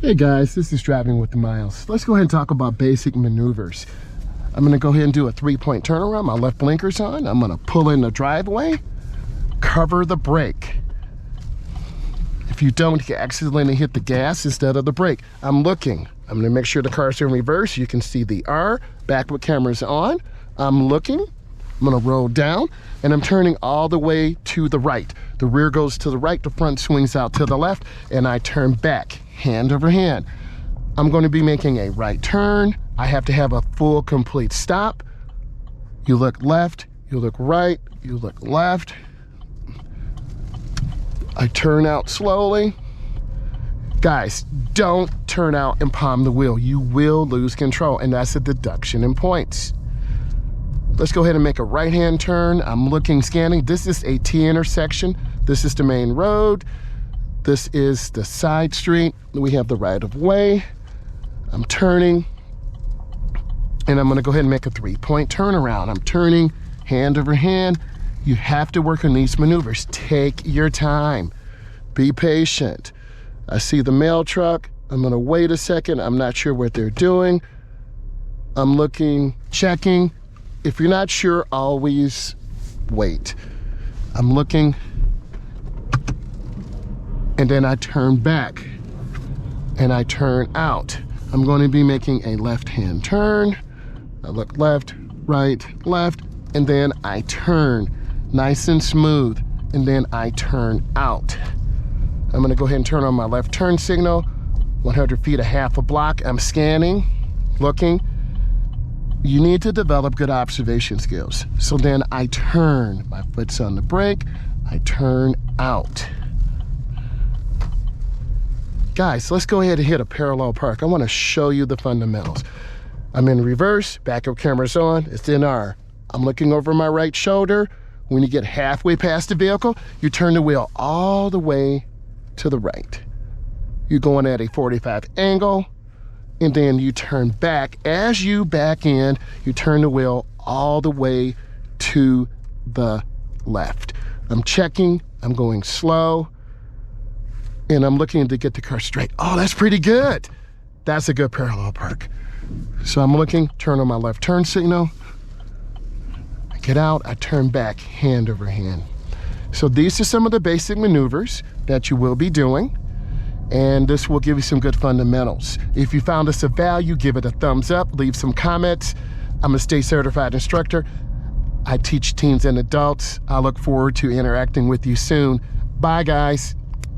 Hey guys, this is Driving with Myles. Let's go ahead and talk about basic maneuvers. I'm gonna go ahead and do a 3-point turnaround. My left blinker's on. I'm gonna pull in the driveway, cover the brake. If you don't, you accidentally hit the gas instead of the brake. I'm looking. I'm gonna make sure the car's in reverse. You can see the R, backward camera's on. I'm looking. I'm gonna roll down and I'm turning all the way to the right. The rear goes to the right, the front swings out to the left, and I turn back, hand over hand. I'm going to be making a right turn. I have to have a full, complete stop. You look left, you look right, you look left. I turn out slowly. Guys, don't turn out and palm the wheel. You will lose control, and that's a deduction in points. Let's go ahead and make a right-hand turn. I'm looking, scanning. This is a T intersection. This is the main road. This is the side street. We have the right-of-way. I'm turning, and I'm gonna go ahead and make a 3-point turnaround. I'm turning, hand over hand. You have to work on these maneuvers. Take your time. Be patient. I see the mail truck. I'm gonna wait a second. I'm not sure what they're doing. I'm looking, checking. If you're not sure, always wait. I'm looking, and then I turn back, and I turn out. I'm going to be making a left-hand turn. I look left, right, left, and then I turn. Nice and smooth, and then I turn out. I'm gonna go ahead and turn on my left turn signal. 100 feet, a half a block. I'm scanning, looking. You need to develop good observation skills. So then I turn, my foot's on the brake, I turn out. Guys, let's go ahead and hit a parallel park. I wanna show you the fundamentals. I'm in reverse, backup camera's on, it's in R. I'm looking over my right shoulder. When you get halfway past the vehicle, you turn the wheel all the way to the right. You're going at a 45 angle, and then you turn back. As you back in, you turn the wheel all the way to the left. I'm checking, I'm going slow, and I'm looking to get the car straight. Oh, that's pretty good. That's a good parallel park. So I'm looking, turn on my left turn signal. I get out, I turn back, hand over hand. So these are some of the basic maneuvers that you will be doing, and this will give you some good fundamentals. If you found this of value, give it a thumbs up, leave some comments. I'm a state certified instructor. I teach teens and adults. I look forward to interacting with you soon. Bye, guys.